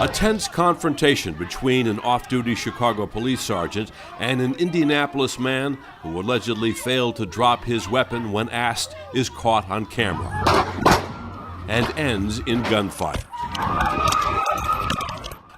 A tense confrontation between an off-duty Chicago police sergeant and an Indianapolis man who allegedly failed to drop his weapon when asked is caught on camera and ends in gunfire.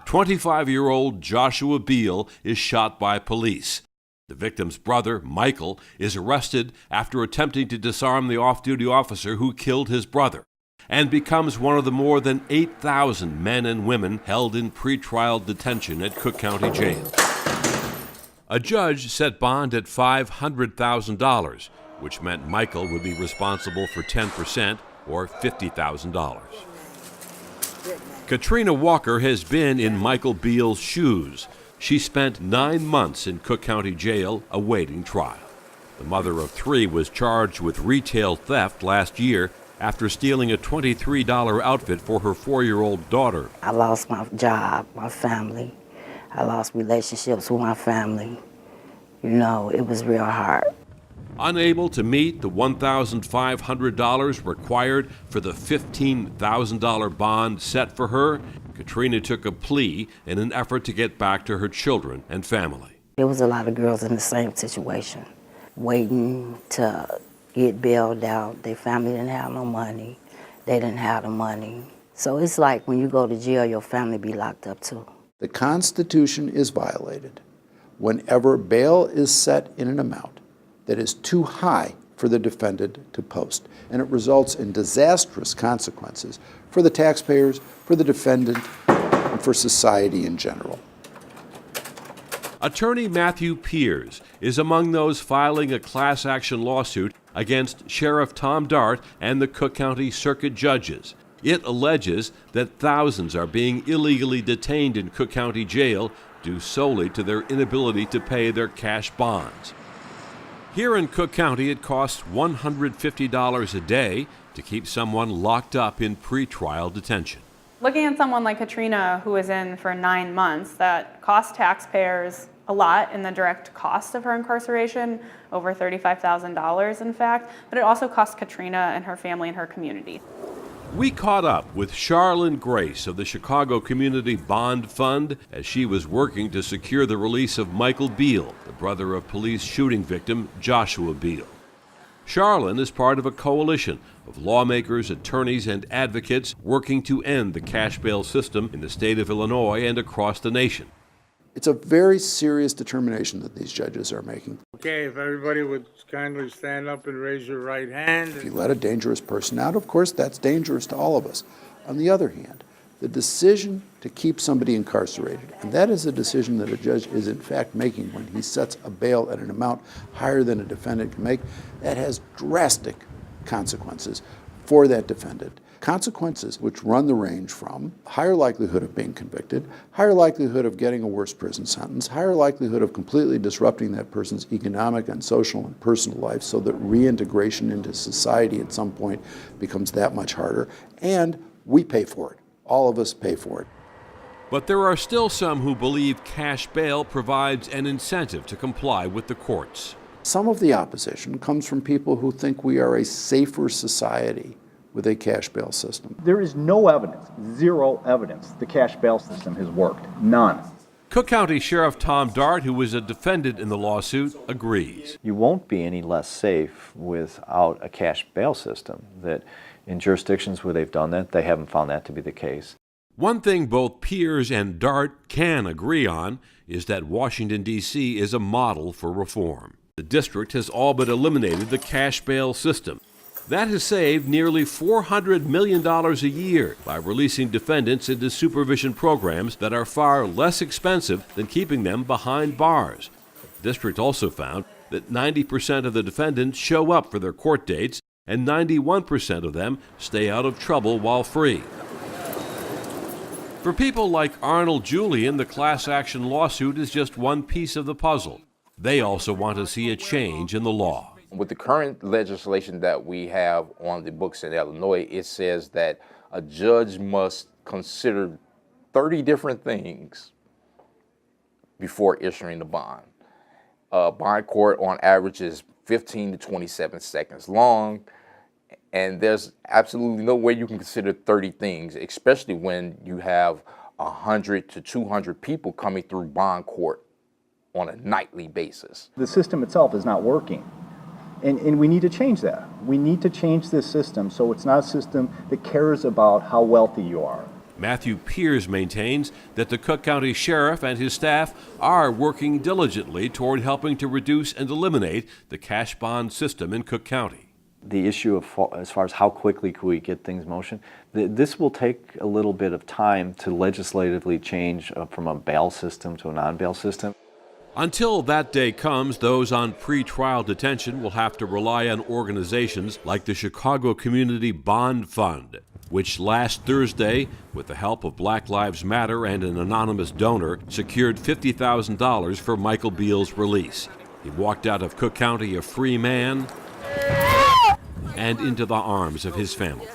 25-year-old Joshua Beal is shot by police. The victim's brother, Michael, is arrested after attempting to disarm the off-duty officer who killed his brother, and becomes one of the more than 8,000 men and women held in pretrial detention at Cook County Jail. A judge set bond at $500,000, which meant Michael would be responsible for 10% or $50,000. Katrina Walker has been in Michael Beal's shoes. She spent 9 months in Cook County Jail awaiting trial. The mother of 3 was charged with retail theft last year after stealing a $23 outfit for her 4-year-old daughter. I lost my job, my family. I lost relationships with my family. You know, it was real hard. Unable to meet the $1,500 required for the $15,000 bond set for her, Katrina took a plea in an effort to get back to her children and family. There was a lot of girls in the same situation, waiting to get bailed out. Their family didn't have no money. They didn't have the money. So it's like when you go to jail, your family be locked up too. The Constitution is violated whenever bail is set in an amount that is too high for the defendant to post, and it results in disastrous consequences for the taxpayers, for the defendant, and for society in general. Attorney Matthew Piers is among those filing a class action lawsuit against Sheriff Tom Dart and the Cook County Circuit judges. It alleges that thousands are being illegally detained in Cook County Jail due solely to their inability to pay their cash bonds. Here in Cook County, it costs $150 a day to keep someone locked up in pretrial detention. Looking at someone like Katrina, who was in for 9 months, that cost taxpayers a lot in the direct cost of her incarceration, over $35,000 in fact, but it also cost Katrina and her family and her community. We caught up with Charlene Grace of the Chicago Community Bond Fund as she was working to secure the release of Michael Beal, the brother of police shooting victim Joshua Beal. Charlene is part of a coalition of lawmakers, attorneys, and advocates working to end the cash bail system in the state of Illinois and across the nation. It's a very serious determination that these judges are making. Okay, if everybody would kindly stand up and raise your right hand. If you let a dangerous person out, of course, that's dangerous to all of us. On the other hand, the decision to keep somebody incarcerated, and that is a decision that a judge is in fact making when he sets a bail at an amount higher than a defendant can make, that has drastic consequences for that defendant. Consequences which run the range from higher likelihood of being convicted, higher likelihood of getting a worse prison sentence, higher likelihood of completely disrupting that person's economic and social and personal life so that reintegration into society at some point becomes that much harder, and we pay for it. All of us pay for it. But there are still some who believe cash bail provides an incentive to comply with the courts. Some of the opposition comes from people who think we are a safer society with a cash bail system. There is no evidence, zero evidence, the cash bail system has worked. None. Cook County Sheriff Tom Dart, who was a defendant in the lawsuit, agrees. You won't be any less safe without a cash bail system. That in jurisdictions where they've done that, they haven't found that to be the case. One thing both Piers and Dart can agree on is that Washington, D.C. is a model for reform. The district has all but eliminated the cash bail system. That has saved nearly $400 million a year by releasing defendants into supervision programs that are far less expensive than keeping them behind bars. The district also found that 90% of the defendants show up for their court dates and 91% of them stay out of trouble while free. For people like Arnold Julian, the class action lawsuit is just one piece of the puzzle. They also want to see a change in the law. With the current legislation that we have on the books in Illinois, it says that a judge must consider 30 different things before issuing the bond. Bond court on average is 15 to 27 seconds long, and there's absolutely no way you can consider 30 things, especially when you have 100 to 200 people coming through bond court on a nightly basis. The system itself is not working. And we need to change that. We need to change this system so it's not a system that cares about how wealthy you are. Matthew Piers maintains that the Cook County Sheriff and his staff are working diligently toward helping to reduce and eliminate the cash bond system in Cook County. The issue of as far as how quickly can we get things in motion, this will take a little bit of time to legislatively change from a bail system to a non-bail system. Until that day comes, those on pretrial detention will have to rely on organizations like the Chicago Community Bond Fund, which last Thursday, with the help of Black Lives Matter and an anonymous donor, secured $50,000 for Michael Beale's release. He walked out of Cook County a free man and into the arms of his family.